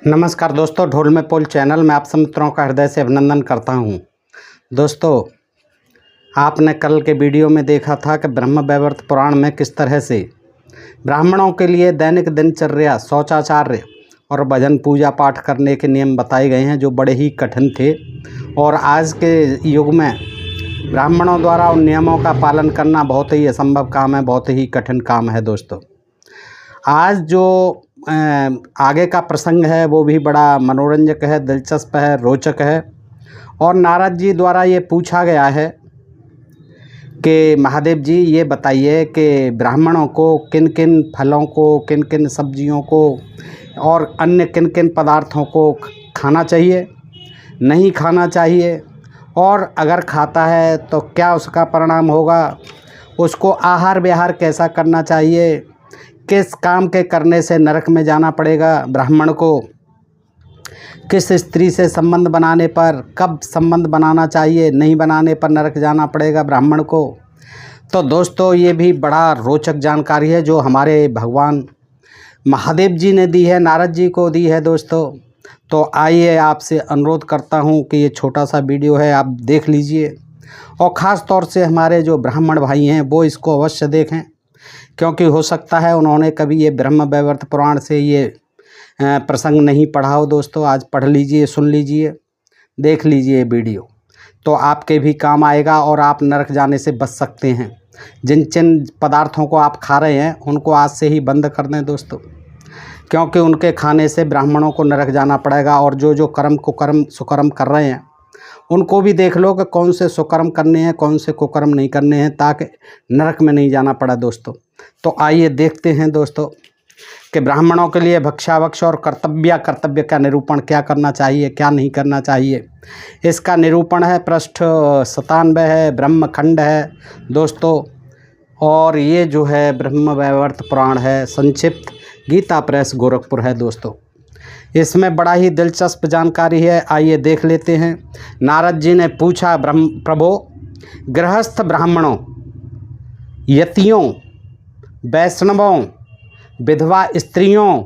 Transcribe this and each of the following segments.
नमस्कार दोस्तों, ढोल में पोल चैनल में आप सब मित्रों का हृदय से अभिनंदन करता हूं। दोस्तों, आपने कल के वीडियो में देखा था कि ब्रह्म वैवर्त पुराण में किस तरह से ब्राह्मणों के लिए दैनिक दिनचर्या, शौचाचार्य और भजन पूजा पाठ करने के नियम बताए गए हैं, जो बड़े ही कठिन थे। और आज के युग में ब्राह्मणों द्वारा उन नियमों का पालन करना बहुत ही असंभव काम है, बहुत ही कठिन काम है। दोस्तों, आज जो आगे का प्रसंग है वो भी बड़ा मनोरंजक है, दिलचस्प है, रोचक है। और नारद जी द्वारा ये पूछा गया है कि महादेव जी ये बताइए कि ब्राह्मणों को किन किन फलों को, किन किन सब्जियों को और अन्य किन किन पदार्थों को खाना चाहिए, नहीं खाना चाहिए, और अगर खाता है तो क्या उसका परिणाम होगा, उसको आहार विहार कैसा करना चाहिए, किस काम के करने से नरक में जाना पड़ेगा ब्राह्मण को, किस स्त्री से संबंध बनाने पर, कब संबंध बनाना चाहिए, नहीं बनाने पर नरक जाना पड़ेगा ब्राह्मण को। तो दोस्तों, ये भी बड़ा रोचक जानकारी है जो हमारे भगवान महादेव जी ने दी है, नारद जी को दी है। दोस्तों, तो आइए, आपसे अनुरोध करता हूँ कि ये छोटा सा वीडियो है, आप देख लीजिए। और ख़ास तौर से हमारे जो ब्राह्मण भाई हैं वो इसको अवश्य देखें, क्योंकि हो सकता है उन्होंने कभी ये ब्रह्म वैवर्त पुराण से ये प्रसंग नहीं पढ़ा हो। दोस्तों, आज पढ़ लीजिए, सुन लीजिए, देख लीजिए वीडियो, तो आपके भी काम आएगा और आप नरक जाने से बच सकते हैं। जिन जिन पदार्थों को आप खा रहे हैं उनको आज से ही बंद कर दें दोस्तों, क्योंकि उनके खाने से ब्राह्मणों को नरक जाना पड़ेगा। और जो जो कर्म कुकर्म सुकर्म कर रहे हैं उनको भी देख लो कि कौन से सुकर्म करने हैं, कौन से कुकर्म नहीं करने हैं, ताकि नरक में नहीं जाना पड़ा। दोस्तों, तो आइए देखते हैं दोस्तों कि ब्राह्मणों के लिए भक्षाभक्ष और कर्तव्य का निरूपण क्या करना चाहिए, क्या नहीं करना चाहिए। इसका निरूपण है पृष्ठ 97 है, ब्रह्मखंड है दोस्तों। और ये जो है ब्रह्म वैवर्त पुराण है, संक्षिप्त, गीता प्रेस गोरखपुर है। दोस्तों, इसमें बड़ा ही दिलचस्प जानकारी है, आइए देख लेते हैं। नारद जी ने पूछा, प्रभो, गृहस्थ ब्राह्मणों, यतियों, वैष्णवों, विधवा स्त्रियों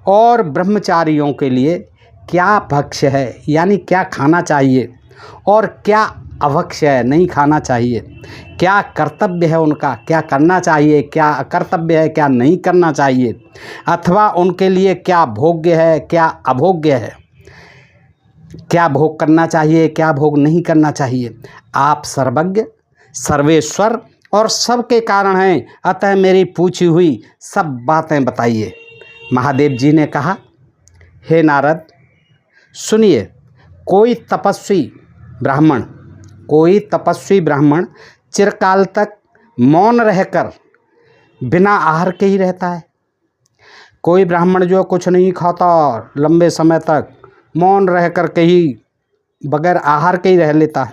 और ब्रह्मचारियों के लिए क्या भक्ष्य है, यानी क्या खाना चाहिए, और क्या अभक्ष्य है, नहीं खाना चाहिए। क्या कर्तव्य है उनका, क्या करना चाहिए, क्या अकर्तव्य है, क्या नहीं करना चाहिए, अथवा उनके लिए क्या भोग्य है, क्या अभोग्य है, क्या भोग करना चाहिए, क्या भोग नहीं करना चाहिए। आप सर्वज्ञ, सर्वेश्वर और सबके कारण हैं, अतः मेरी पूछी हुई सब बातें बताइए। महादेव जी ने कहा, हे नारद, सुनिए, कोई तपस्वी ब्राह्मण चिरकाल तक मौन रहकर बिना आहार के ही रहता है। कोई ब्राह्मण जो कुछ नहीं खाता, लंबे समय तक मौन रह कर के ही बगैर आहार के ही रह लेता है।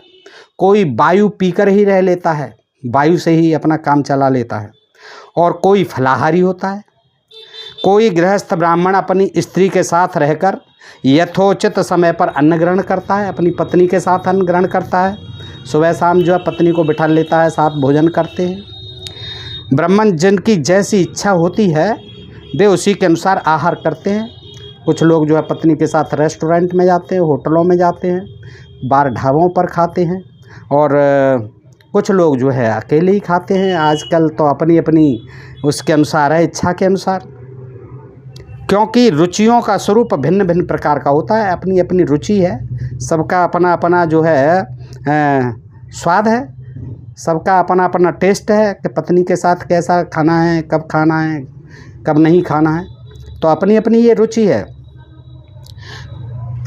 कोई वायु पीकर ही रह लेता है, वायु से ही अपना काम चला लेता है। और कोई फलाहारी होता है। कोई गृहस्थ ब्राह्मण अपनी स्त्री के साथ रहकर यथोचित समय पर अन्न ग्रहण करता है, अपनी पत्नी के साथ अन्न ग्रहण करता है। सुबह शाम जो है पत्नी को बिठा लेता है, साथ भोजन करते हैं। ब्राह्मण जिनकी जैसी इच्छा होती है वे उसी के अनुसार आहार करते हैं। कुछ लोग जो है पत्नी के साथ रेस्टोरेंट में जाते हैं, होटलों में जाते हैं, बार ढाबों पर खाते हैं, और कुछ लोग जो है अकेले ही खाते हैं। आजकल तो अपनी अपनी उसके अनुसार है, इच्छा के अनुसार, क्योंकि रुचियों का स्वरूप भिन्न भिन्न प्रकार का होता है। अपनी अपनी रुचि है, सबका अपना अपना जो है स्वाद है, सबका अपना अपना टेस्ट है कि पत्नी के साथ कैसा खाना है, कब खाना है, कब नहीं खाना है। तो अपनी अपनी ये रुचि है।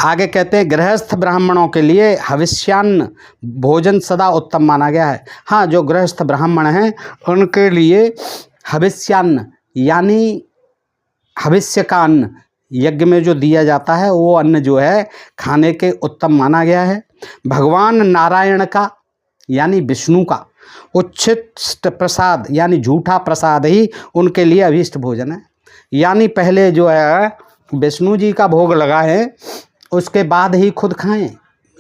आगे कहते हैं, गृहस्थ ब्राह्मणों के लिए हविष्यान्न भोजन सदा उत्तम माना गया है। हाँ, जो गृहस्थ ब्राह्मण हैं उनके लिए हविष्यान्न यानी हविष्य का अन्न, यज्ञ में जो दिया जाता है वो अन्न जो है खाने के उत्तम माना गया है। भगवान नारायण का यानी विष्णु का उच्छिष्ट प्रसाद यानी झूठा प्रसाद ही उनके लिए अभीष्ट भोजन है। यानी पहले जो है विष्णु जी का भोग लगाएं, उसके बाद ही खुद खाएं,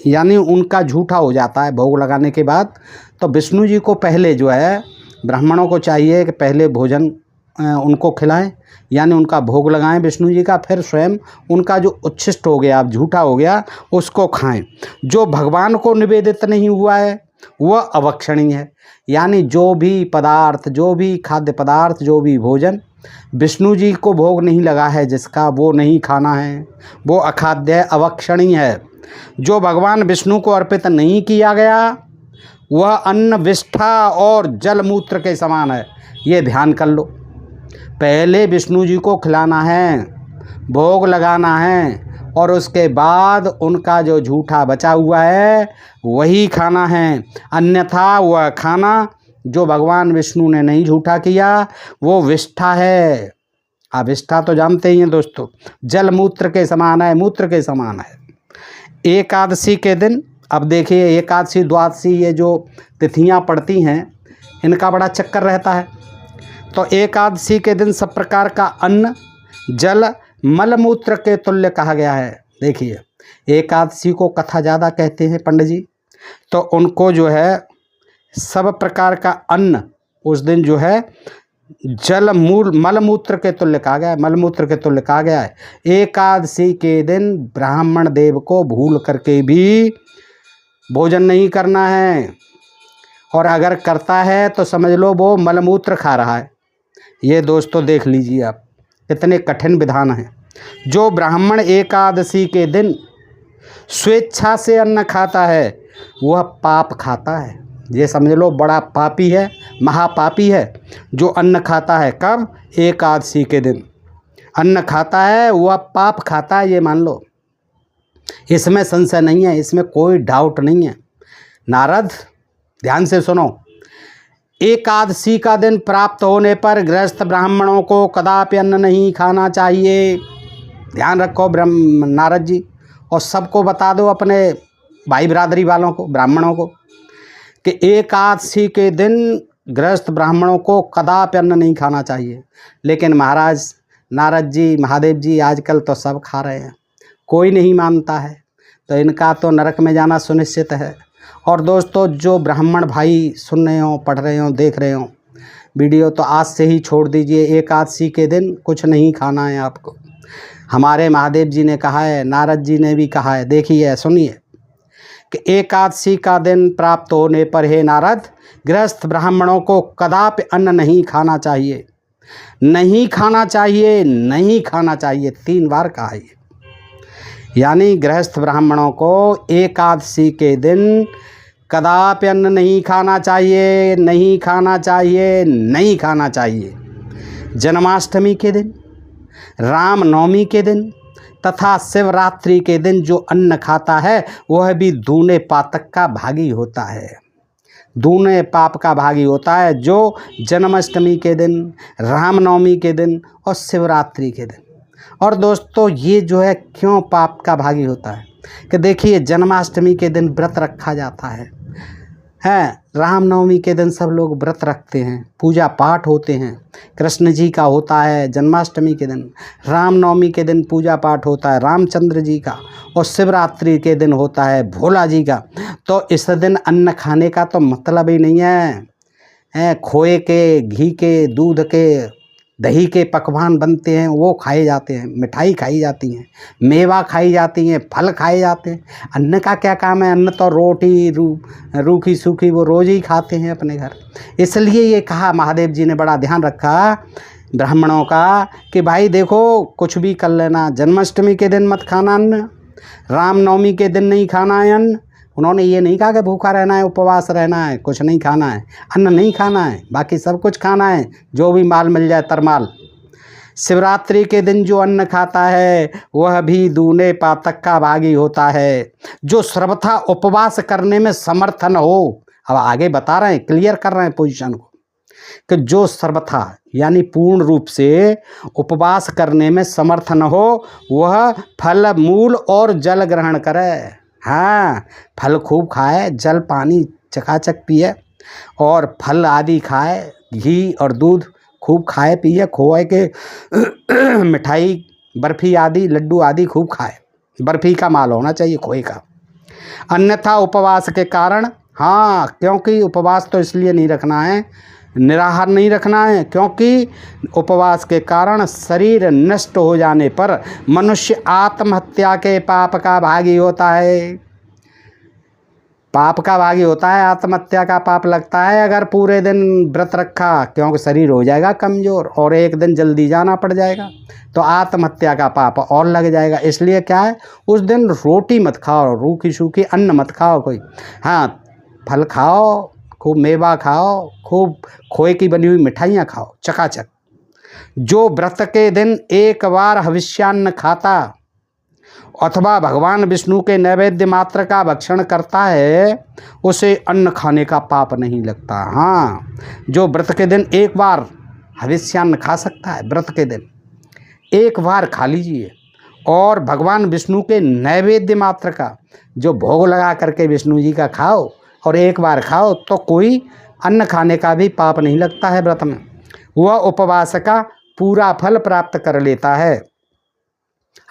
यानी उनका झूठा हो जाता है भोग लगाने के बाद। तो विष्णु जी को पहले जो है ब्राह्मणों को चाहिए कि पहले भोजन उनको खिलाएं, यानी उनका भोग लगाएं विष्णु जी का, फिर स्वयं उनका जो उच्छिष्ट हो गया, अब झूठा हो गया, उसको खाएं। जो भगवान को निवेदित नहीं हुआ है वह अभक्षणीय है, यानी जो भी पदार्थ, जो भी खाद्य पदार्थ, जो भी भोजन विष्णु जी को भोग नहीं लगा है जिसका, वो नहीं खाना है, वो अखाद्य है, अभक्षणीय है। जो भगवान विष्णु को अर्पित नहीं किया गया वह अन्न विष्ठा और जल मूत्र के समान है, ये ध्यान कर लो। पहले विष्णु जी को खिलाना है, भोग लगाना है, और उसके बाद उनका जो झूठा बचा हुआ है वही खाना है। अन्यथा वह खाना जो भगवान विष्णु ने नहीं झूठा किया वो विष्ठा है। आप विष्ठा तो जानते ही हैं दोस्तों, जल मूत्र के समान है, मूत्र के समान है। एकादशी के दिन, अब देखिए एकादशी द्वादशी ये जो तिथियां पड़ती हैं इनका बड़ा चक्कर रहता है। तो एकादशी के दिन सब प्रकार का अन्न जल मलमूत्र के तुल्य कहा गया है। देखिए एकादशी को कथा ज़्यादा कहते हैं पंडित जी, तो उनको जो है सब प्रकार का अन्न उस दिन जो है जल मूल मलमूत्र के तुल्य कहा गया है, मलमूत्र के तुल्य कहा गया है। एकादशी के दिन ब्राह्मण देव को भूल करके भी भोजन नहीं करना है, और अगर करता है तो समझ लो वो मलमूत्र खा रहा है। ये दोस्तों देख लीजिए आप, कितने कठिन विधान हैं। जो ब्राह्मण एकादशी के दिन स्वेच्छा से अन्न खाता है वह पाप खाता है, ये समझ लो बड़ा पापी है, महापापी है जो अन्न खाता है। कब? एकादशी के दिन अन्न खाता है वह पाप खाता है, ये मान लो, इसमें संशय नहीं है, इसमें कोई डाउट नहीं है। नारद ध्यान से सुनो, एकादशी का दिन प्राप्त होने पर गृहस्थ ब्राह्मणों को कदापि अन्न नहीं खाना चाहिए। ध्यान रखो नारद जी, और सबको बता दो अपने भाई बिरादरी वालों को, ब्राह्मणों को, कि एकादशी के दिन गृहस्थ ब्राह्मणों को कदापि अन्न नहीं खाना चाहिए। लेकिन महाराज नारद जी, महादेव जी आजकल तो सब खा रहे हैं, कोई नहीं मानता है, तो इनका तो नरक में जाना सुनिश्चित है। और दोस्तों जो ब्राह्मण भाई सुन रहे हो, पढ़ रहे हो, देख रहे हो वीडियो, तो आज से ही छोड़ दीजिए, एकादशी के दिन कुछ नहीं खाना है आपको। हमारे महादेव जी ने कहा है, नारद जी ने भी कहा है, देखिए सुनिए कि एकादशी का दिन प्राप्त होने पर हे नारद, गृहस्थ ब्राह्मणों को कदापि अन्न नहीं खाना चाहिए, नहीं खाना चाहिए, नहीं खाना चाहिए, 3 बार कहा है। यानी गृहस्थ ब्राह्मणों को एकादशी के दिन कदापि अन्न नहीं खाना चाहिए, नहीं खाना चाहिए, नहीं खाना चाहिए। जन्माष्टमी के दिन, रामनवमी के दिन तथा शिवरात्रि के दिन जो अन्न खाता है वह भी दूने पातक का भागी होता है, दूने पाप का भागी होता है, जो जन्माष्टमी के दिन, रामनवमी के दिन और शिवरात्रि के दिन। और दोस्तों ये जो है क्यों पाप का भागी होता है कि देखिए जन्माष्टमी के दिन व्रत रखा जाता है, रामनवमी के दिन सब लोग व्रत रखते हैं, पूजा पाठ होते हैं, कृष्ण जी का होता है जन्माष्टमी के दिन, रामनवमी के दिन पूजा पाठ होता है रामचंद्र जी का, और शिवरात्रि के दिन होता है भोला जी का। तो इस दिन अन्न खाने का तो मतलब ही नहीं है। खोए के, घी के, दूध के, दही के पकवान बनते हैं वो खाए जाते हैं, मिठाई खाई जाती हैं, मेवा खाई जाती हैं, फल खाए जाते हैं। अन्न का क्या काम है? अन्न तो रोटी रूखी सूखी वो रोज़ ही खाते हैं अपने घर। इसलिए ये कहा महादेव जी ने, बड़ा ध्यान रखा ब्राह्मणों का कि भाई देखो कुछ भी कर लेना, जन्माष्टमी के दिन मत खाना अन्न, रामनवमी के दिन नहीं खाना है अन्न। उन्होंने ये नहीं कहा कि भूखा रहना है, उपवास रहना है, कुछ नहीं खाना है, अन्न नहीं खाना है, बाकी सब कुछ खाना है, जो भी माल मिल जाए तरमाल। शिवरात्रि के दिन जो अन्न खाता है वह भी दूने पातक का भागी होता है। जो सर्वथा उपवास करने में समर्थन हो, अब आगे बता रहे हैं, क्लियर कर रहे हैं पोजीशन को, कि जो सर्वथा यानी पूर्ण रूप से उपवास करने में समर्थन हो वह फल मूल और जल ग्रहण करे। हाँ, फल खूब खाए, जल पानी चकाचक पिए और फल आदि खाए, घी और दूध खूब खाए पिए, खोए के मिठाई बर्फ़ी आदि लड्डू आदि खूब खाए, बर्फ़ी का माल होना चाहिए खोए का। अन्यथा उपवास के कारण, हाँ क्योंकि उपवास तो इसलिए नहीं रखना है निराहार नहीं रखना है, क्योंकि उपवास के कारण शरीर नष्ट हो जाने पर मनुष्य आत्महत्या के पाप का भागी होता है। पाप का भागी होता है, आत्महत्या का पाप लगता है अगर पूरे दिन व्रत रखा, क्योंकि शरीर हो जाएगा कमज़ोर और एक दिन जल्दी जाना पड़ जाएगा तो आत्महत्या का पाप और लग जाएगा। इसलिए क्या है, उस दिन रोटी मत खाओ, रूखी सूखी अन्न मत खाओ कोई। हाँ, फल खाओ, खूब मेवा खाओ, खूब खोए की बनी हुई मिठाइयाँ खाओ चकाचक। जो व्रत के दिन एक बार हविष्यान्न खाता अथवा भगवान विष्णु के नैवेद्य मात्र का भक्षण करता है, उसे अन्न खाने का पाप नहीं लगता। हाँ, जो व्रत के दिन एक बार हविष्यान्न खा सकता है, व्रत के दिन एक बार खा लीजिए, और भगवान विष्णु के नैवेद्य मात्र का जो भोग लगा करके विष्णु जी का खाओ और एक बार खाओ, तो कोई अन्न खाने का भी पाप नहीं लगता है व्रत में। वह उपवास का पूरा फल प्राप्त कर लेता है।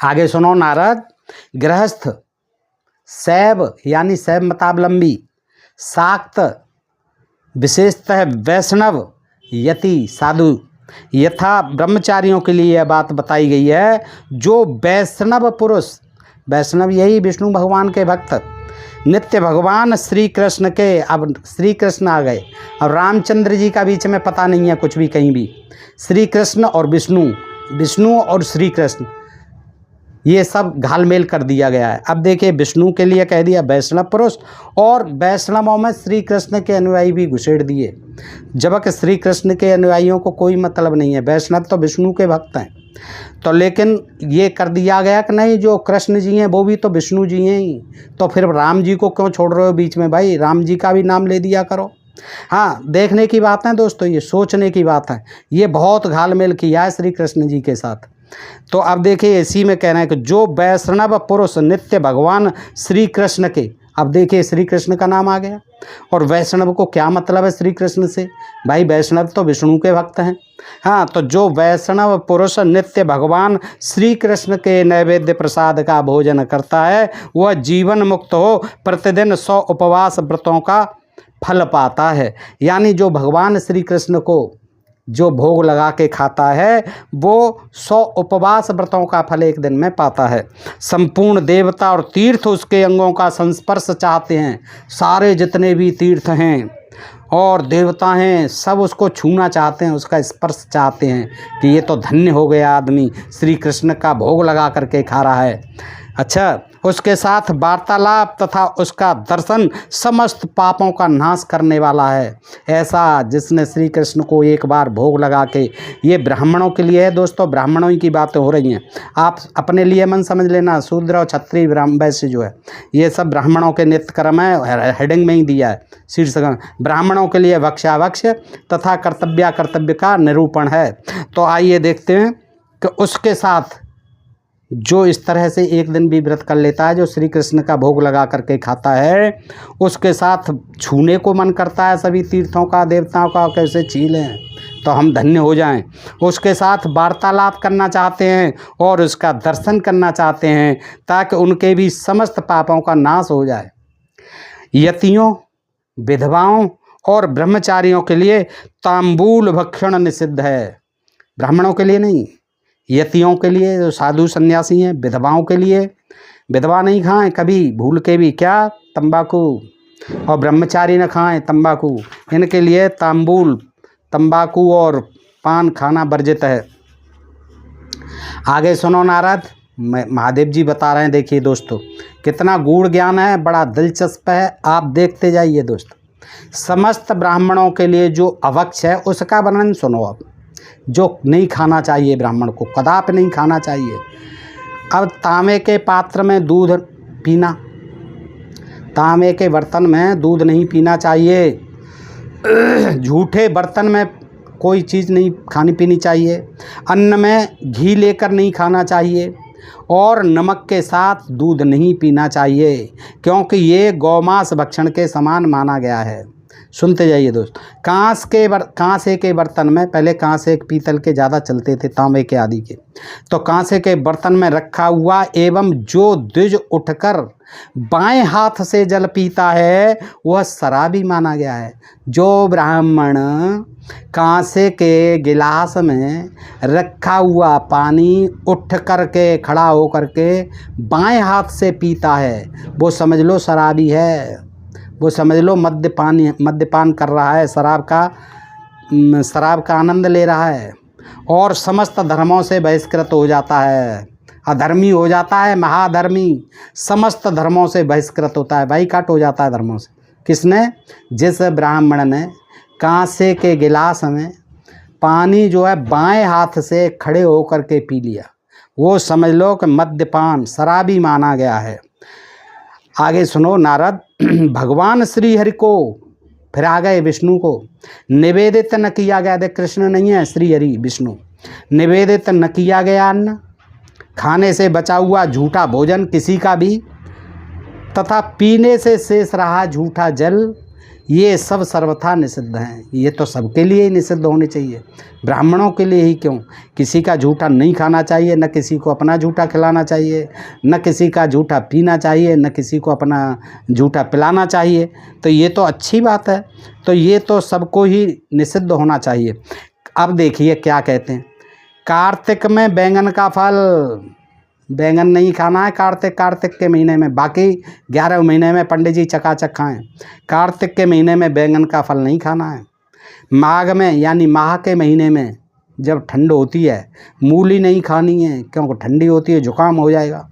आगे सुनो नारद, गृहस्थ, शैव यानी शैव मतावलंबी, शाक्त विशेषतः वैष्णव, यति साधु यथा ब्रह्मचारियों के लिए यह बात बताई गई है। जो वैष्णव पुरुष, वैष्णव यही विष्णु भगवान के भक्त, नित्य भगवान श्री कृष्ण के, अब श्री कृष्ण आ गए, अब रामचंद्र जी का बीच में पता नहीं है कुछ भी कहीं भी, श्री कृष्ण और विष्णु, विष्णु और श्री कृष्ण, ये सब घालमेल कर दिया गया है। अब देखिए, विष्णु के लिए कह दिया वैष्णव पुरुष, और वैष्णवों में श्री कृष्ण के अनुयायी भी घुसेड़ दिए, जबकि श्री कृष्ण के अनुयायियों को कोई मतलब नहीं है, वैष्णव तो विष्णु के भक्त हैं। तो लेकिन ये कर दिया गया कि नहीं, जो कृष्ण जी हैं वो भी तो विष्णु जी हैं ही, तो फिर राम जी को क्यों छोड़ रहे हो बीच में भाई, राम जी का भी नाम ले दिया करो। हाँ, देखने की बात है दोस्तों, ये सोचने की बात है, ये बहुत घालमेल किया है श्री कृष्ण जी के साथ। तो अब देखिए, इसी में कहना है कि जो वैष्णव पुरुष नित्य भगवान श्री कृष्ण के, अब देखिए श्री कृष्ण का नाम आ गया, और वैष्णव को क्या मतलब है श्री कृष्ण से, भाई वैष्णव तो विष्णु के भक्त हैं। हाँ, तो जो वैष्णव पुरुष नित्य भगवान श्री कृष्ण के नैवेद्य प्रसाद का भोजन करता है, वह जीवन मुक्त हो प्रतिदिन 100 उपवास व्रतों का फल पाता है। यानी जो भगवान श्री कृष्ण को जो भोग लगा के खाता है, वो 100 उपवास व्रतों का फल एक दिन में पाता है। संपूर्ण देवता और तीर्थ उसके अंगों का संस्पर्श चाहते हैं, सारे जितने भी तीर्थ हैं और देवता हैं सब उसको छूना चाहते हैं, उसका स्पर्श चाहते हैं कि ये तो धन्य हो गया आदमी, श्री कृष्ण का भोग लगा करके खा रहा है। अच्छा, उसके साथ वार्तालाप तथा उसका दर्शन समस्त पापों का नाश करने वाला है। ऐसा जिसने श्री कृष्ण को एक बार भोग लगा के, ये ब्राह्मणों के लिए है दोस्तों, ब्राह्मणों ही की बातें हो रही हैं, आप अपने लिए मन समझ लेना, शूद्र और क्षत्रिय वैश्य जो है ये सब ब्राह्मणों के नित्य कर्म है, हेडिंग में ही दिया है शीर्षक, ब्राह्मणों के लिए भक्ष्याभक्ष्य तथा कर्तव्य का निरूपण है। तो आइए देखते हैं कि उसके साथ जो इस तरह से एक दिन भी व्रत कर लेता है, जो श्री कृष्ण का भोग लगा करके खाता है, उसके साथ छूने को मन करता है सभी तीर्थों का, देवताओं का, कैसे छीन लें तो हम धन्य हो जाएं। उसके साथ वार्तालाप करना चाहते हैं और उसका दर्शन करना चाहते हैं ताकि उनके भी समस्त पापों का नाश हो जाए। यतियों, विधवाओं और ब्रह्मचारियों के लिए तांबूल भक्षण निषिद्ध है। ब्राह्मणों के लिए नहीं, यतियों के लिए, जो साधु सन्यासी हैं, विधवाओं के लिए, विधवा नहीं खाएं कभी भूल के भी क्या, तंबाकू, और ब्रह्मचारी न खाएं तंबाकू, इनके लिए तांबूल, तंबाकू और पान खाना वर्जित है। आगे सुनो नारद, महादेव जी बता रहे हैं, देखिए दोस्तों कितना गूढ़ ज्ञान है, बड़ा दिलचस्प है, आप देखते जाइए दोस्तों। समस्त ब्राह्मणों के लिए जो अवक्ष है उसका वर्णन सुनो अब, जो नहीं खाना चाहिए ब्राह्मण को, कदापि नहीं खाना चाहिए। अब तांबे के पात्र में दूध पीना, तांबे के बर्तन में दूध नहीं पीना चाहिए, झूठे बर्तन में कोई चीज़ नहीं खानी पीनी चाहिए, अन्न में घी लेकर नहीं खाना चाहिए, और नमक के साथ दूध नहीं पीना चाहिए, क्योंकि ये गौमांस भक्षण के समान माना गया है। सुनते जाइए दोस्त। कांसे के बर्तन में, पहले कांसे पीतल के ज़्यादा चलते थे, तांबे के आदि के, तो कांसे के बर्तन में रखा हुआ एवं जो द्विज उठकर बाएं हाथ से जल पीता है वह शराबी माना गया है। जो ब्राह्मण कांसे के गिलास में रखा हुआ पानी उठ कर के खड़ा होकर के बाएं हाथ से पीता है वो समझ लो शराबी है, वो समझ लो मद्यपान कर रहा है, शराब का आनंद ले रहा है और समस्त धर्मों से बहिष्कृत हो जाता है, अधर्मी हो जाता है, महाधर्मी, समस्त धर्मों से बहिष्कृत होता है, बाईकाट हो जाता है धर्मों से। किसने? जिस ब्राह्मण ने कांसे के गिलास में पानी जो है बाएं हाथ से खड़े होकर के पी लिया, वो समझ लो कि मद्यपान, शराबी माना गया है। आगे सुनो नारद, भगवान श्री हरि को, फिर आ गए विष्णु को, निवेदित न किया गया, देख कृष्ण नहीं है, श्री हरि विष्णु, निवेदित न किया गया अन्न, खाने से बचा हुआ झूठा भोजन किसी का भी, तथा पीने से शेष रहा झूठा जल, ये सब सर्वथा निषिद्ध हैं। ये तो सबके लिए ही निषिद्ध होने चाहिए, ब्राह्मणों के लिए ही क्यों? किसी का झूठा नहीं खाना चाहिए, न किसी को अपना झूठा खिलाना चाहिए, न किसी का झूठा पीना चाहिए, न किसी को अपना झूठा पिलाना चाहिए। तो ये तो अच्छी बात है, तो ये तो सबको ही निषिद्ध होना चाहिए। अब देखिए क्या कहते हैं, कार्तिक में बैंगन का फल, बैंगन नहीं खाना है कार्तिक के महीने में, बाकी 11 महीने में पंडित जी चकाचक खाएं, कार्तिक के महीने में बैंगन का फल नहीं खाना है। माघ में यानी माह के महीने में जब ठंड होती है मूली नहीं खानी है, क्योंकि ठंडी होती है, जुकाम हो जाएगा।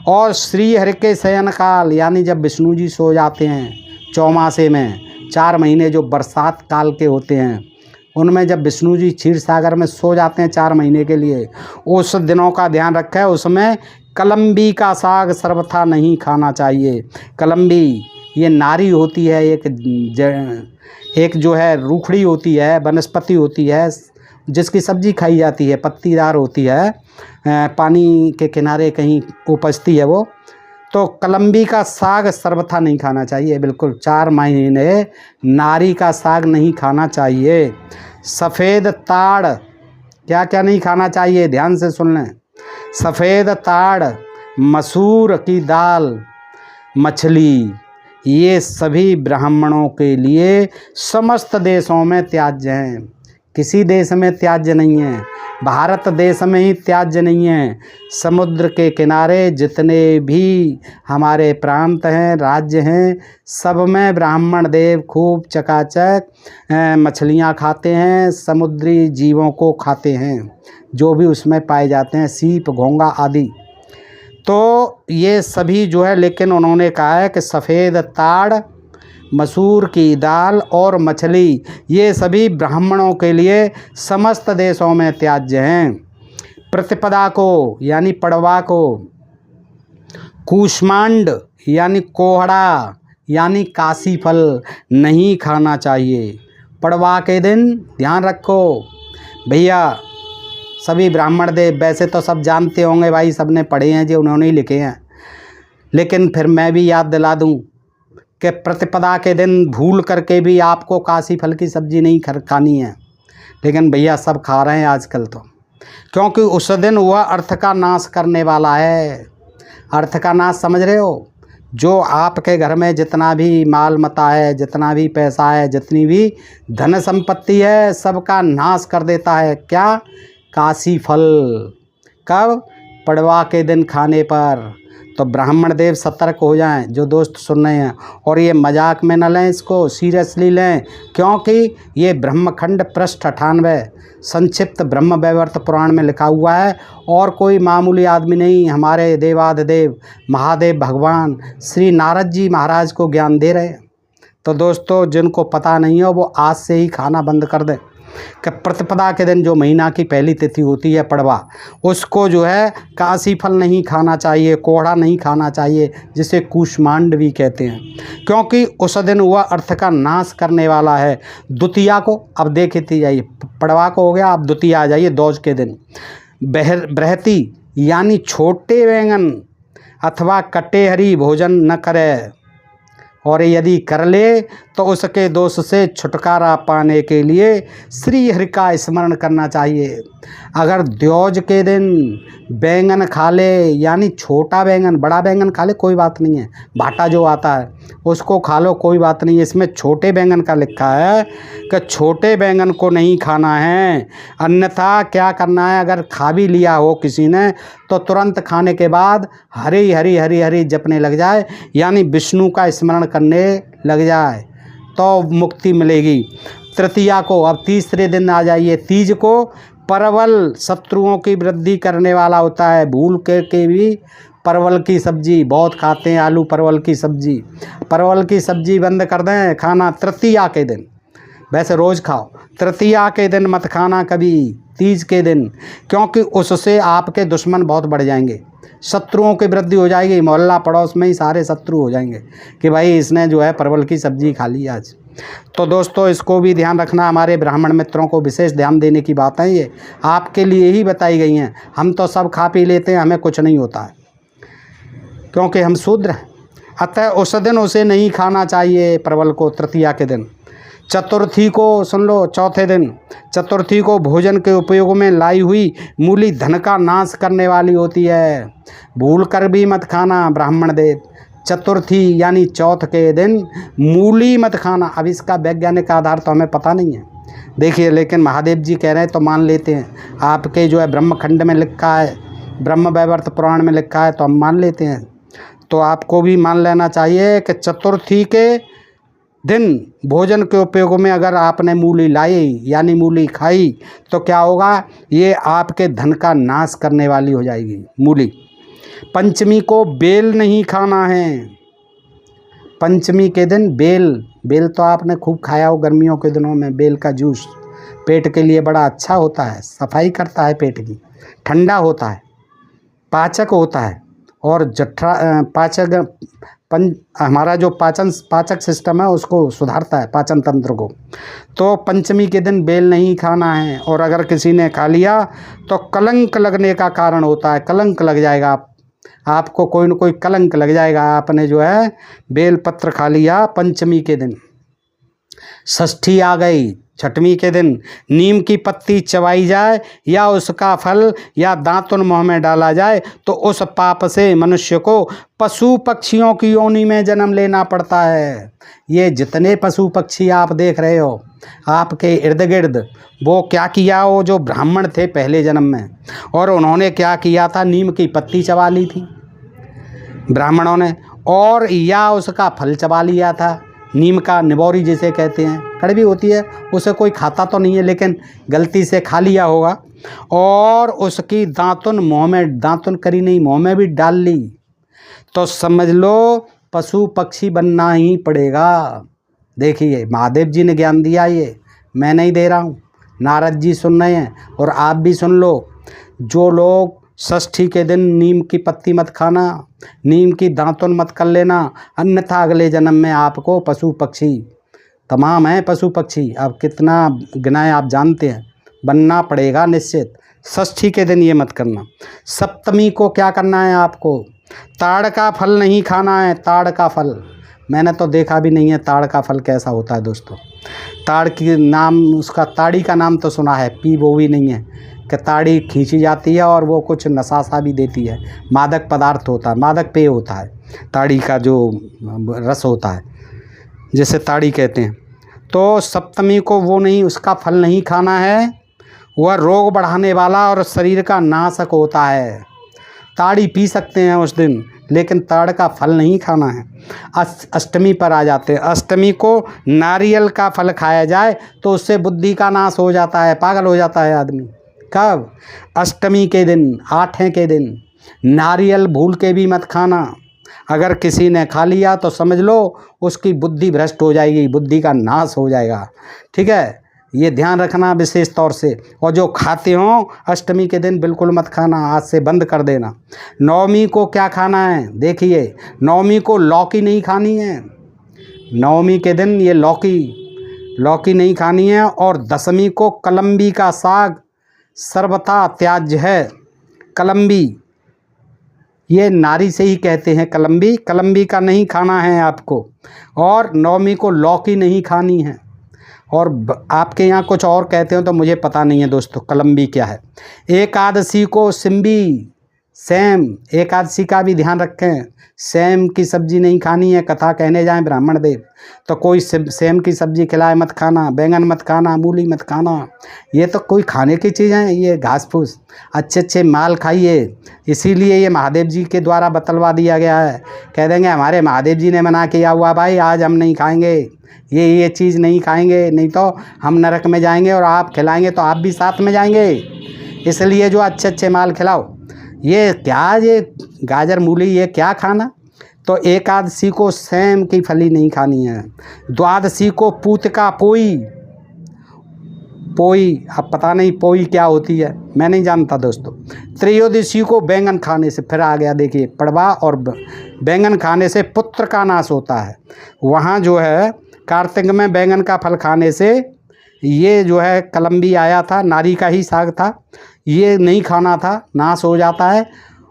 और श्री हरि के शयन काल यानी जब विष्णु जी सो जाते हैं चौमासे में, 4 महीने जो बरसात काल के होते हैं उनमें जब विष्णु जी क्षीर सागर में सो जाते हैं 4 महीने के लिए, उस दिनों का ध्यान रखें, उसमें कलम्बी का साग सर्वथा नहीं खाना चाहिए। कलम्बी ये नारी होती है, एक जो है रूखड़ी होती है, वनस्पति होती है जिसकी सब्जी खाई जाती है, पत्तीदार होती है, पानी के किनारे कहीं उपजती है वो, तो कलम्बी का साग सर्वथा नहीं खाना चाहिए, बिल्कुल 4 महीने नारी का साग नहीं खाना चाहिए। सफ़ेद ताड़, क्या क्या नहीं खाना चाहिए, ध्यान से सुन लें। सफ़ेद ताड़, मसूर की दाल, मछली, ये सभी ब्राह्मणों के लिए समस्त देशों में त्याज्य हैं, किसी देश में त्याज्य नहीं है, भारत देश में ही त्याज्य नहीं है। समुद्र के किनारे जितने भी हमारे प्रांत हैं, राज्य हैं, सब में ब्राह्मण देव खूब चकाचक मछलियां खाते हैं, समुद्री जीवों को खाते हैं जो भी उसमें पाए जाते हैं, सीप, घोंगा आदि। तो ये सभी जो है, लेकिन उन्होंने कहा है कि सफ़ेद ताड़, मसूर की दाल और मछली ये सभी ब्राह्मणों के लिए समस्त देशों में त्याज्य हैं। प्रतिपदा को यानी पड़वा को, कूष्मांड यानी कोहड़ा यानी काशी फल नहीं खाना चाहिए पड़वा के दिन। ध्यान रखो भैया, सभी ब्राह्मण देव वैसे तो सब जानते होंगे भाई, सब ने पढ़े हैं जो उन्होंने ही लिखे हैं, लेकिन फिर मैं भी याद दिला दूं कि प्रतिपदा के दिन भूल करके भी आपको काशी फल की सब्ज़ी नहीं खानी है, लेकिन भैया सब खा रहे हैं आजकल तो, क्योंकि उस दिन वह अर्थ का नाश करने वाला है। अर्थ का नाश समझ रहे हो? जो आपके घर में जितना भी माल मता है, जितना भी पैसा है, जितनी भी धन संपत्ति है, सबका नाश कर देता है। क्या? काशी फल। कब? पड़वा के दिन खाने पर। तो ब्राह्मण देव सतर्क हो जाएं, जो दोस्त सुन रहे हैं, और ये मजाक में न लें, इसको सीरियसली लें, क्योंकि ये ब्रह्मखंड पृष्ठ 98 संक्षिप्त ब्रह्म वैवर्त पुराण में लिखा हुआ है, और कोई मामूली आदमी नहीं, हमारे देवाधिदेव महादेव भगवान श्री नारद जी महाराज को ज्ञान दे रहे हैं। तो दोस्तों, जिनको पता नहीं हो वो आज से ही खाना बंद कर दें कि प्रतिपदा के दिन जो महीना की पहली तिथि होती है पड़वा, उसको जो है काशी फल नहीं खाना चाहिए, कोहड़ा नहीं खाना चाहिए, जिसे कूष्मांड भी कहते हैं, क्योंकि उस दिन वह अर्थ का नाश करने वाला है। द्वितीया को अब देखते जाइए, पड़वा को हो गया, अब द्वितीया आ जाइए, दोज के दिन। बृहति यानी छोटे बैंगन अथवा कटे हरी भोजन न करे, और यदि कर ले तो उसके दोष से छुटकारा पाने के लिए श्री हरि का स्मरण करना चाहिए। अगर द्योज के दिन बैंगन खा ले, यानी छोटा बैंगन, बड़ा बैंगन खा ले कोई बात नहीं है, भाटा जो आता है उसको खा लो कोई बात नहीं है। इसमें छोटे बैंगन का लिखा है कि छोटे बैंगन को नहीं खाना है, अन्यथा क्या करना है, अगर खा भी लिया हो किसी ने तो तुरंत खाने के बाद हरी हरी हरी हरी जपने लग जाए, यानी विष्णु का स्मरण करने लग जाए तो मुक्ति मिलेगी। तृतीया को, अब तीसरे दिन आ जाइए, तीज को परवल शत्रुओं की वृद्धि करने वाला होता है। भूल के भी परवल की सब्जी बहुत खाते हैं, आलू परवल की सब्जी, परवल की सब्जी बंद कर दें खाना तृतीया के दिन। वैसे रोज़ खाओ, तृतीया के दिन मत खाना कभी, तीज के दिन, क्योंकि उससे आपके दुश्मन बहुत बढ़ जाएंगे, शत्रुओं की वृद्धि हो जाएगी। मोहल्ला पड़ोस में ही सारे शत्रु हो जाएंगे कि भाई इसने जो है परवल की सब्जी खा ली आज। तो दोस्तों इसको भी ध्यान रखना, हमारे ब्राह्मण मित्रों को विशेष ध्यान देने की बात है, ये आपके लिए ही बताई गई हैं। हम तो सब खा पी लेते हैं, हमें कुछ नहीं होता है क्योंकि हम शूद्र हैं। अतः उस दिन उसे नहीं खाना चाहिए परवल को, तृतीया के दिन। चतुर्थी को सुन लो, चौथे दिन चतुर्थी को भोजन के उपयोग में लाई हुई मूली धन का नाश करने वाली होती है, भूल कर भी मत खाना ब्राह्मण देव। चतुर्थी यानी चौथ के दिन मूली मत खाना। अब इसका वैज्ञानिक आधार तो हमें पता नहीं है, देखिए, लेकिन महादेव जी कह रहे हैं तो मान लेते हैं। आपके जो है ब्रह्मखंड में लिखा है, ब्रह्म वैवर्त पुराण में लिखा है तो हम मान लेते हैं, तो आपको भी मान लेना चाहिए कि चतुर्थी के दिन भोजन के उपयोग में अगर आपने मूली लाई यानी मूली खाई तो क्या होगा, ये आपके धन का नाश करने वाली हो जाएगी मूली। पंचमी को बेल नहीं खाना है, पंचमी के दिन बेल तो आपने खूब खाया हो गर्मियों के दिनों में, बेल का जूस पेट के लिए बड़ा अच्छा होता है, सफाई करता है पेट की, ठंडा होता है, पाचक होता है और हमारा जो पाचक सिस्टम है उसको सुधारता है, पाचन तंत्र को। तो पंचमी के दिन बेल नहीं खाना है, और अगर किसी ने खा लिया तो कलंक लगने का कारण होता है, कलंक लग जाएगा आपको, कोई न कोई कलंक लग जाएगा, आपने जो है बेल पत्र खा लिया पंचमी के दिन। षष्ठी आ गई, छठवीं के दिन नीम की पत्ती चबाई जाए या उसका फल या दातुन मुँह में डाला जाए तो उस पाप से मनुष्य को पशु पक्षियों की योनि में जन्म लेना पड़ता है। ये जितने पशु पक्षी आप देख रहे हो आपके इर्द गिर्द, वो क्या किया, वो जो ब्राह्मण थे पहले जन्म में, और उन्होंने क्या किया था, नीम की पत्ती चबा ली थी ब्राह्मणों ने, और या उसका फल चबा लिया था, नीम का निबोरी जिसे कहते हैं, कड़वी होती है, उसे कोई खाता तो नहीं है लेकिन गलती से खा लिया होगा, और उसकी दातुन मुँह में, दातुन करी नहीं मुँह में भी डाल ली, तो समझ लो पशु पक्षी बनना ही पड़ेगा। देखिए महादेव जी ने ज्ञान दिया, ये मैं नहीं दे रहा हूँ, नारद जी सुन रहे हैं और आप भी सुन लो। जो लोग षष्ठी के दिन नीम की पत्ती मत खाना, नीम की दातुन मत कर लेना, अन्यथा अगले जन्म में आपको पशु पक्षी, तमाम हैं पशु पक्षी, आप कितना गिनाए आप जानते हैं, बनना पड़ेगा निश्चित। षष्ठी के दिन ये मत करना। सप्तमी को क्या करना है आपको, ताड़ का फल नहीं खाना है, ताड़ का फल, मैंने तो देखा भी नहीं है ताड़ का फल कैसा होता है दोस्तों। ताड़ की नाम, उसका ताड़ी का नाम तो सुना है, पी वो भी नहीं है कि ताड़ी खींची जाती है और वो कुछ नशा सा भी देती है, मादक पदार्थ होता है, मादक पेय होता है, ताड़ी का जो रस होता है जिसे ताड़ी कहते हैं। तो सप्तमी को वो नहीं, उसका फल नहीं खाना है, वह रोग बढ़ाने वाला और शरीर का नाशक होता है। ताड़ी पी सकते हैं उस दिन लेकिन ताड़ का फल नहीं खाना है। अष्टमी पर आ जाते हैं। अष्टमी को नारियल का फल खाया जाए तो उससे बुद्धि का नाश हो जाता है, पागल हो जाता है आदमी। कब? अष्टमी के दिन, आठवें के दिन। नारियल भूल के भी मत खाना, अगर किसी ने खा लिया तो समझ लो उसकी बुद्धि भ्रष्ट हो जाएगी, बुद्धि का नाश हो जाएगा। ठीक है, ये ध्यान रखना विशेष तौर से। और जो खाते हो अष्टमी के दिन बिल्कुल मत खाना, आज से बंद कर देना। नवमी को क्या खाना है, देखिए नवमी को लौकी नहीं खानी है, नवमी के दिन ये लौकी नहीं खानी है। और दशमी को कलम्बी का साग सर्वथा त्याज्य है। कलम्बी ये नारी से ही कहते हैं कलम्बी। कलम्बी का नहीं खाना है आपको, और नवमी को लौकी नहीं खानी है। और आपके यहाँ कुछ और कहते हो तो मुझे पता नहीं है दोस्तों कलम्बी क्या है। एकादशी को सिम्बी, सेम, एकादशी का भी ध्यान रखें। सेम की सब्ज़ी नहीं खानी है। कथा कहने जाएं ब्राह्मण देव तो कोई सेम की सब्ज़ी खिलाए मत खाना, बैंगन मत खाना, मूली मत खाना। ये तो कोई खाने की चीज़ है, ये घास फूस। अच्छे अच्छे माल खाइए। इसीलिए ये महादेव जी के द्वारा बतलवा दिया गया है। कह देंगे हमारे महादेव जी ने मना किया हुआ भाई, आज हम नहीं खाएंगे, ये चीज़ नहीं खाएंगे, नहीं तो हम नरक में जाएंगे, और आप खिलाएंगे तो आप भी साथ में जाएंगे। इसलिए जो अच्छे अच्छे माल खिलाओ। ये क्या, ये गाजर मूली ये क्या खाना। तो एकादशी को सेम की फली नहीं खानी है। द्वादशी को पूत का पोई, पोई अब पता नहीं पोई क्या होती है, मैं नहीं जानता दोस्तों। त्रयोदशी को बैंगन खाने से, फिर आ गया देखिए पड़वा, और बैंगन खाने से पुत्र का नाश होता है। वहाँ जो है कार्तिक में बैंगन का फल खाने से, ये जो है कलम्बी आया था, नारी का ही साग था, ये नहीं खाना था, नाश हो जाता है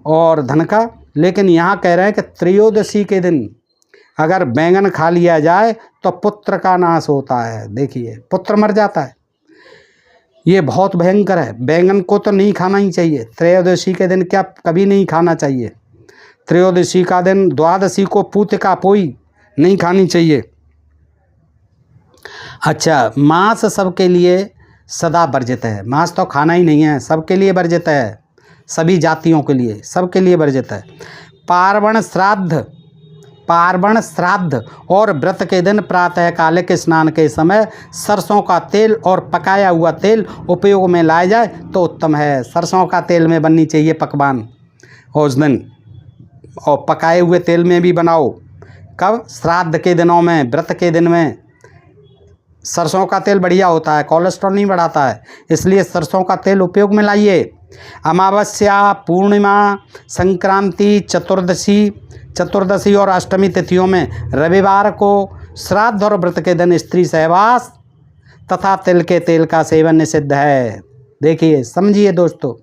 और धन का। लेकिन यहाँ कह रहे हैं कि त्रयोदशी के दिन अगर बैंगन खा लिया जाए तो पुत्र का नाश होता है। देखिए पुत्र मर जाता है, ये बहुत भयंकर है। बैंगन को तो नहीं खाना ही चाहिए त्रयोदशी के दिन, क्या कभी नहीं खाना चाहिए त्रयोदशी का दिन। द्वादशी को पूत का पोई नहीं खानी चाहिए। अच्छा, मांस सबके लिए सदा वर्जित है। मांस तो खाना ही नहीं है, सबके लिए वर्जित है, सभी जातियों के लिए, सबके लिए वर्जित है। पार्वण श्राद्ध और व्रत के दिन प्रातःकालिक स्नान के समय सरसों का तेल और पकाया हुआ तेल उपयोग में लाया जाए तो उत्तम है। सरसों का तेल में बननी चाहिए पकवान उस दिन, और पकाए हुए तेल में भी बनाओ। कब? श्राद्ध के दिनों में, व्रत के दिन में। सरसों का तेल बढ़िया होता है, कोलेस्ट्रॉल नहीं बढ़ाता है, इसलिए सरसों का तेल उपयोग में लाइए। अमावस्या, पूर्णिमा, संक्रांति, चतुर्दशी और अष्टमी तिथियों में रविवार को श्राद्ध और व्रत के दिन स्त्री सहवास तथा तिल के तेल का सेवन निषिद्ध है। देखिए, समझिए दोस्तों,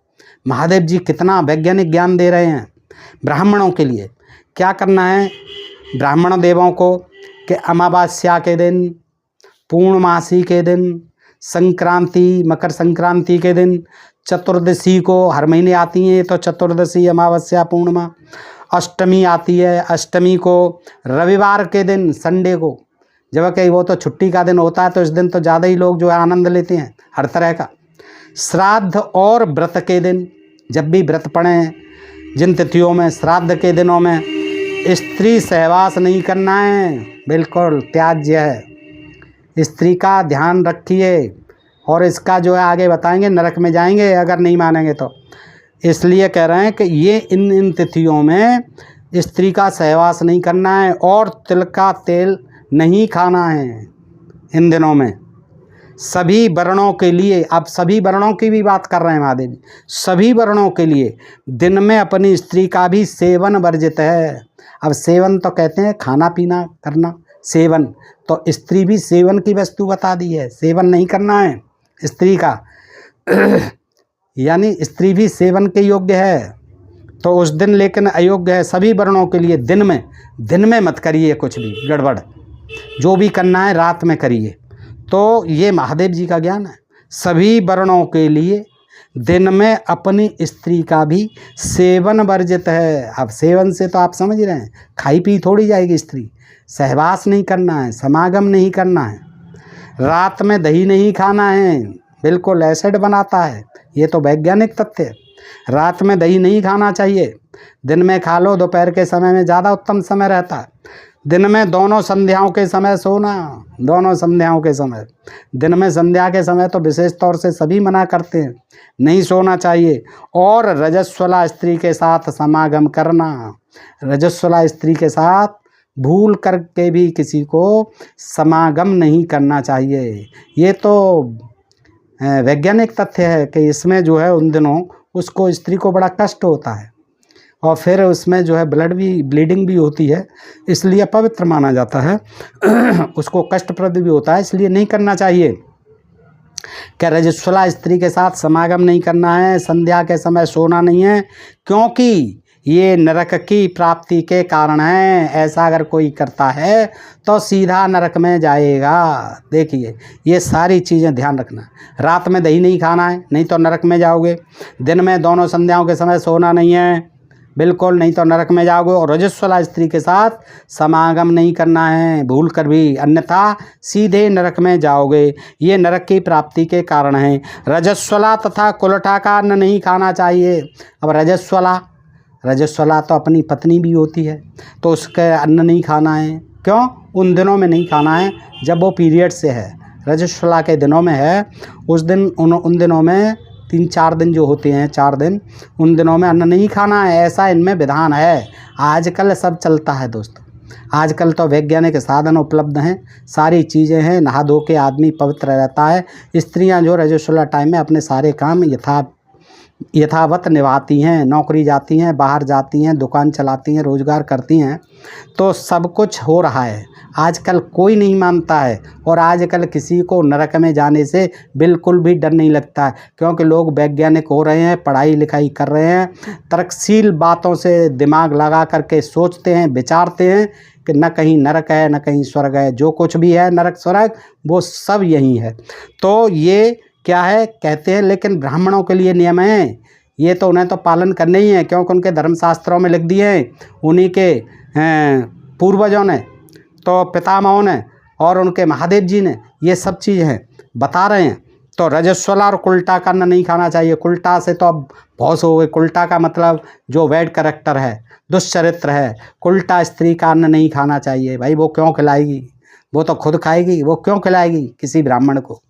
महादेव जी कितना वैज्ञानिक ज्ञान दे रहे हैं ब्राह्मणों के लिए। क्या करना है ब्राह्मण देवों को कि अमावस्या के दिन, पूर्णमासी के दिन, संक्रांति, मकर संक्रांति के दिन, चतुर्दशी को, हर महीने आती हैं तो चतुर्दशी, अमावस्या, पूर्णिमा, अष्टमी आती है, अष्टमी को, रविवार के दिन, संडे को, जबकि वो तो छुट्टी का दिन होता है तो इस दिन तो ज़्यादा ही लोग जो है आनंद लेते हैं हर तरह का। श्राद्ध और व्रत के दिन, जब भी व्रत पड़ें जिन तिथियों में, श्राद्ध के दिनों में स्त्री सहवास नहीं करना है, बिल्कुल त्याज्य है। स्त्री का ध्यान रखिए, और इसका जो है आगे बताएंगे, नरक में जाएंगे अगर नहीं मानेंगे तो। इसलिए कह रहे हैं कि ये इन तिथियों में स्त्री का सहवास नहीं करना है, और तिल का तेल नहीं खाना है इन दिनों में। सभी वर्णों के लिए, अब सभी वर्णों की भी बात कर रहे हैं महादेव जी, सभी वर्णों के लिए दिन में अपनी स्त्री का भी सेवन वर्जित है। अब सेवन तो कहते हैं खाना पीना करना, सेवन तो स्त्री भी सेवन की वस्तु बता दी है, सेवन नहीं करना है स्त्री का यानी स्त्री भी सेवन के योग्य है तो उस दिन, लेकिन अयोग्य है सभी वर्णों के लिए। दिन में मत करिए कुछ भी गड़बड़, जो भी करना है रात में करिए। तो ये महादेव जी का ज्ञान है। सभी वर्णों के लिए दिन में अपनी स्त्री का भी सेवन वर्जित है। अब सेवन से तो आप समझ रहे हैं, खाई पी थोड़ी जाएगी स्त्री। सहवास नहीं करना है, समागम नहीं करना है, रात में दही नहीं खाना है, बिल्कुल एसिड बनाता है, ये तो वैज्ञानिक तथ्य है। रात में दही नहीं खाना चाहिए, दिन में खा लो, दोपहर के समय में ज़्यादा उत्तम समय रहता है। दिन में दोनों संध्याओं के समय सोना, दोनों संध्याओं के समय, दिन में संध्या के समय तो विशेष तौर से सभी मना करते हैं, नहीं सोना चाहिए। और रजस्वला स्त्री के साथ समागम करना, रजस्वला स्त्री के साथ भूल करके भी किसी को समागम नहीं करना चाहिए। ये तो वैज्ञानिक तथ्य है कि इसमें जो है उन दिनों उसको, स्त्री को बड़ा कष्ट होता है, और फिर उसमें जो है ब्लीडिंग भी होती है, इसलिए अपवित्र माना जाता है उसको कष्टप्रद भी होता है, इसलिए नहीं करना चाहिए। क्या रजस्वला स्त्री के साथ समागम नहीं करना है, संध्या के समय सोना नहीं है, क्योंकि ये नरक की प्राप्ति के कारण है। ऐसा अगर कोई करता है तो सीधा नरक में जाएगा। देखिए ये सारी चीज़ें ध्यान रखना। रात में दही नहीं खाना है, नहीं तो नरक में जाओगे। दिन में दोनों संध्याओं के समय सोना नहीं है, बिल्कुल, नहीं तो नरक में जाओगे। और रजस्वला स्त्री के साथ समागम नहीं करना है भूल कर भी, अन्यथा सीधे नरक में जाओगे। ये नरक की प्राप्ति के कारण है। रजस्वला तथा कुलटा का अन्न नहीं खाना चाहिए। अब रजस्वला तो अपनी पत्नी भी होती है, तो उसके अन्न नहीं खाना है। क्यों? उन दिनों में नहीं खाना है जब वो पीरियड से है। रजस्वला के दिनों में है, उस दिन उन दिनों में 3-4 दिन जो होते हैं, 4 दिन, उन दिनों में अन्न नहीं खाना है। ऐसा इनमें विधान है। आजकल सब चलता है दोस्तों, आजकल तो वैज्ञानिक साधन उपलब्ध हैं, सारी चीज़ें हैं, नहा धो के आदमी पवित्र रहता है। स्त्रियां जो रजस्वला टाइम में अपने सारे काम यथावत निभाती हैं, नौकरी जाती हैं, बाहर जाती हैं, दुकान चलाती हैं, रोज़गार करती हैं, तो सब कुछ हो रहा है। आजकल कोई नहीं मानता है, और आजकल किसी को नरक में जाने से बिल्कुल भी डर नहीं लगता है, क्योंकि लोग वैज्ञानिक हो रहे हैं, पढ़ाई लिखाई कर रहे हैं, तर्कशील बातों से दिमाग लगा करके सोचते हैं, विचारते हैं कि न कहीं नरक है न कहीं स्वर्ग है। जो कुछ भी है नरक स्वर्ग वो सब यही है। तो ये क्या है कहते हैं, लेकिन ब्राह्मणों के लिए नियम है, ये तो उन्हें तो पालन करने ही है, क्योंकि उनके धर्मशास्त्रों में लिख दिए हैं, उन्हीं के पूर्वजों ने, तो पितामहों ने और उनके महादेव जी ने ये सब चीज़ें बता रहे हैं। तो रजस्वला और कुलटा का अन्न नहीं खाना चाहिए। कुलटा से तो अब बहुत हो गए। कुलटा का मतलब जो बैड कैरेक्टर है, दुष्चरित्र है, कुलटा स्त्री का अन्न नहीं खाना चाहिए। भाई वो क्यों खिलाएगी, वो तो खुद खाएगी, वो क्यों खिलाएगी किसी ब्राह्मण को।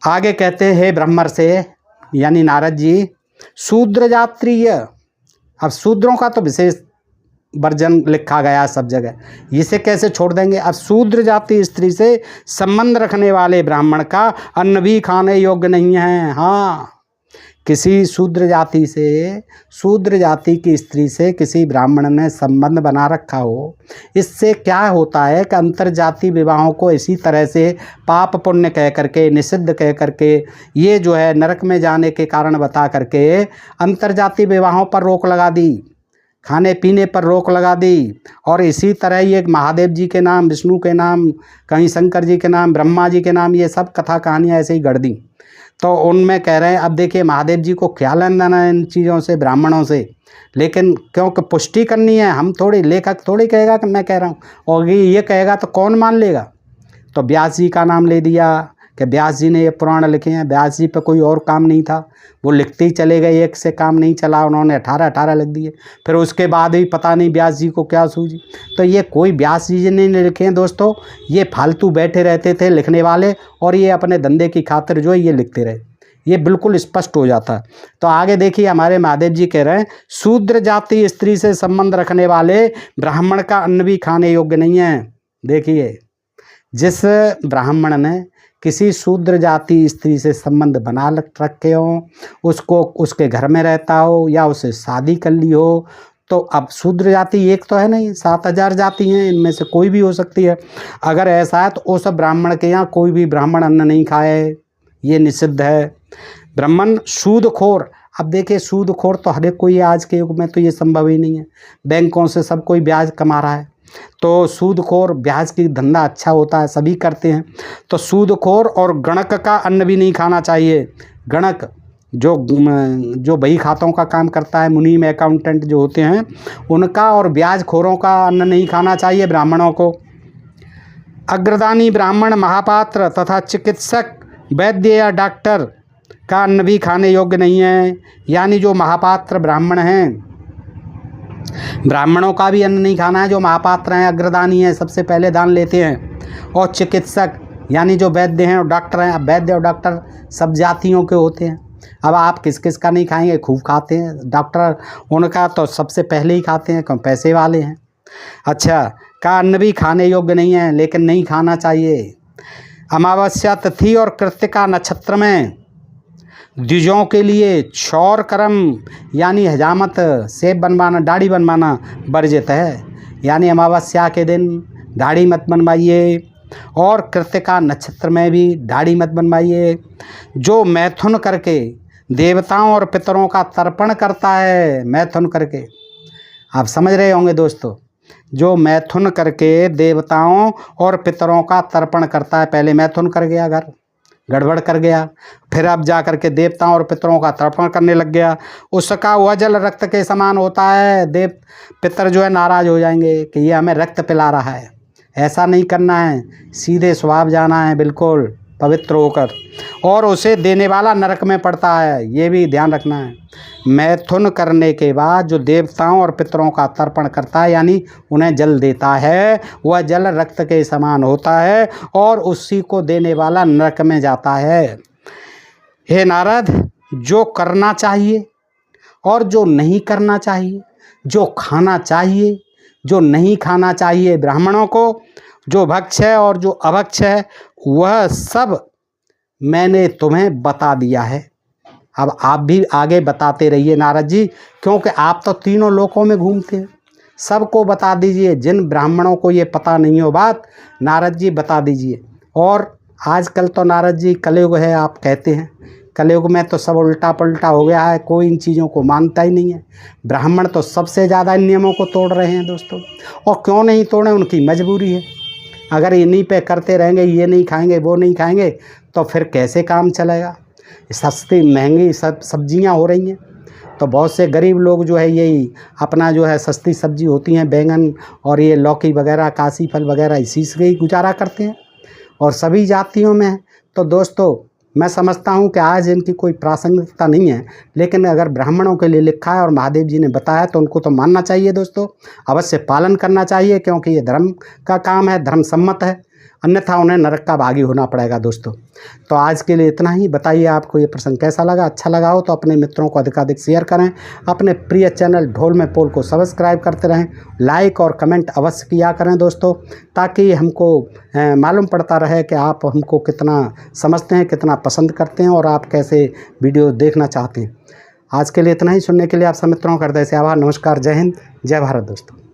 आगे कहते हैं ब्रह्मर्षे यानी नारद जी, शूद्र जात्रीय। अब शूद्रों का तो विशेष वर्जन लिखा गया सब जगह, इसे कैसे छोड़ देंगे। अब शूद्र जाति स्त्री से संबंध रखने वाले ब्राह्मण का अन्न भी खाने योग्य नहीं है। हाँ, किसी शूद्र जाति की स्त्री से किसी ब्राह्मण ने संबंध बना रखा हो, इससे क्या होता है कि अंतर्जातीय विवाहों को इसी तरह से पाप पुण्य कह करके, निषिद्ध कह करके, ये जो है नरक में जाने के कारण बता करके अंतर्जातीय विवाहों पर रोक लगा दी, खाने पीने पर रोक लगा दी। और इसी तरह ये महादेव जी के नाम, विष्णु के नाम, कहीं शंकर जी के नाम, ब्रह्मा जी के नाम, ये सब कथा कहानियाँ ऐसे ही गढ़ दी। तो उनमें कह रहे हैं, अब देखिए महादेव जी को क्या लेना देना है इन चीज़ों से, ब्राह्मणों से, लेकिन क्योंकि पुष्टि करनी है, हम थोड़ी, लेखक थोड़ी कहेगा कि मैं कह रहा हूँ, और ये कहेगा तो कौन मान लेगा। तो व्यास जी का नाम ले दिया कि व्यास जी ने ये पुराण लिखे हैं। व्यास जी पे कोई और काम नहीं था, वो लिखते ही चले गए, एक से काम नहीं चला, उन्होंने 18 लिख दिए। फिर उसके बाद भी पता नहीं व्यास जी को क्या सूझी। तो ये कोई व्यास जी ने नहीं लिखे हैं दोस्तों, ये फालतू बैठे रहते थे लिखने वाले, और ये अपने धंधे की खातिर जो है ये लिखते रहे, ये बिल्कुल स्पष्ट हो जाता है। तो आगे देखिए हमारे महादेव जी कह रहे हैं, शूद्र जाति स्त्री से संबंध रखने वाले ब्राह्मण का अन्न भी खाने योग्य नहीं है। देखिए, जिस ब्राह्मण ने किसी शूद्र जाति स्त्री से संबंध बना रखे हो, उसको उसके घर में रहता हो या उसे शादी कर ली हो, तो अब शूद्र जाति एक तो है नहीं, 7000 जाति हैं, इनमें से कोई भी हो सकती है। अगर ऐसा है तो उस ब्राह्मण के यहाँ कोई भी ब्राह्मण अन्न नहीं खाए, ये निषिद्ध है। ब्राह्मण सूदखोर, अब देखिए सूदखोर तो हर एक कोई, आज के युग में तो ये संभव ही नहीं है, बैंकों से सब कोई ब्याज कमा रहा है, तो सूदखोर, ब्याज की धंधा अच्छा होता है, सभी करते हैं। तो सूदखोर और गणक का अन्न भी नहीं खाना चाहिए। गणक जो बही खातों का काम करता है, मुनीम अकाउंटेंट जो होते हैं, उनका और ब्याज खोरों का अन्न नहीं खाना चाहिए ब्राह्मणों को। अग्रदानी ब्राह्मण, महापात्र तथा चिकित्सक, वैद्य या डॉक्टर का अन्न भी खाने योग्य नहीं है। यानी जो महापात्र ब्राह्मण हैं, ब्राह्मणों का भी अन्न नहीं खाना है। जो महापात्र हैं, अग्रदानी हैं, सबसे पहले दान लेते हैं। और चिकित्सक यानी जो वैद्य हैं और डॉक्टर हैं, अब वैद्य और डॉक्टर सब जातियों के होते हैं। अब आप किस किस का नहीं खाएंगे, खूब खाते हैं। डॉक्टर उनका तो सबसे पहले ही खाते हैं, क्यों, पैसे वाले हैं। अच्छा, का अन्न भी खाने योग्य नहीं है, लेकिन नहीं खाना चाहिए। अमावस्या तिथि और कृत्तिका नक्षत्र में द्विजों के लिए क्षौर कर्म यानी हजामत, सेब बनवाना, दाढ़ी बनवाना वर्जित है। यानी अमावस्या के दिन दाढ़ी मत बनवाइए, और कृत्तिका नक्षत्र में भी दाढ़ी मत बनवाइए। जो मैथुन करके देवताओं और पितरों का तर्पण करता है मैथुन करके। आप समझ रहे होंगे दोस्तों, जो मैथुन करके देवताओं और पितरों का तर्पण करता है, पहले मैथुन कर गया, घर गड़बड़ कर गया, फिर अब जा कर के देवताओं और पितरों का तर्पण करने लग गया, उसका वह जल रक्त के समान होता है। देव पितर जो है नाराज हो जाएंगे कि ये हमें रक्त पिला रहा है। ऐसा नहीं करना है, सीधे स्वभाव जाना है बिल्कुल पवित्र होकर, और उसे देने वाला नरक में पड़ता है, ये भी ध्यान रखना है। मैथुन करने के बाद जो देवताओं और पितरों का तर्पण करता है यानी उन्हें जल देता है, वह जल रक्त के समान होता है और उसी को देने वाला नरक में जाता है। हे नारद, जो करना चाहिए और जो नहीं करना चाहिए, जो खाना चाहिए, जो नहीं खाना चाहिए ब्राह्मणों को, जो भक्ष है और जो अभक्ष है, वह सब मैंने तुम्हें बता दिया है। अब आप भी आगे बताते रहिए नारद जी, क्योंकि आप तो तीनों लोकों में घूमते हैं, सबको बता दीजिए। जिन ब्राह्मणों को ये पता नहीं हो बात, नारद जी बता दीजिए। और आजकल तो नारद जी कलयुग है, आप कहते हैं कलयुग में तो सब उल्टा पलटा हो गया है, कोई इन चीज़ों को मानता ही नहीं है। ब्राह्मण तो सबसे ज़्यादा इन नियमों को तोड़ रहे हैं दोस्तों, और क्यों नहीं तोड़ें, उनकी मजबूरी है। अगर इन्हीं पे करते रहेंगे, ये नहीं खाएंगे वो नहीं खाएंगे, तो फिर कैसे काम चलेगा। सस्ती महंगी सब्जियां हो रही हैं, तो बहुत से गरीब लोग जो है यही अपना जो है सस्ती सब्जी होती हैं बैंगन और ये लौकी वगैरह, काशी फल वगैरह, इसी से ही गुजारा करते हैं, और सभी जातियों में है। तो दोस्तों मैं समझता हूँ कि आज इनकी कोई प्रासंगिकता नहीं है, लेकिन अगर ब्राह्मणों के लिए लिखा है और महादेव जी ने बताया तो उनको तो मानना चाहिए दोस्तों, अवश्य पालन करना चाहिए, क्योंकि ये धर्म का काम है, धर्म सम्मत है, अन्यथा उन्हें नरक का भागी होना पड़ेगा दोस्तों। तो आज के लिए इतना ही। बताइए आपको ये प्रसंग कैसा लगा। अच्छा लगा हो तो अपने मित्रों को अधिकाधिक शेयर करें, अपने प्रिय चैनल ढोल में पोल को सब्सक्राइब करते रहें, लाइक और कमेंट अवश्य किया करें दोस्तों, ताकि हमको मालूम पड़ता रहे कि आप हमको कितना समझते हैं, कितना पसंद करते हैं और आप कैसे वीडियो देखना चाहते हैं। आज के लिए इतना ही। सुनने के लिए आप सब मित्रों का हृदय से आभार। नमस्कार, जय हिंद, जय भारत दोस्तों।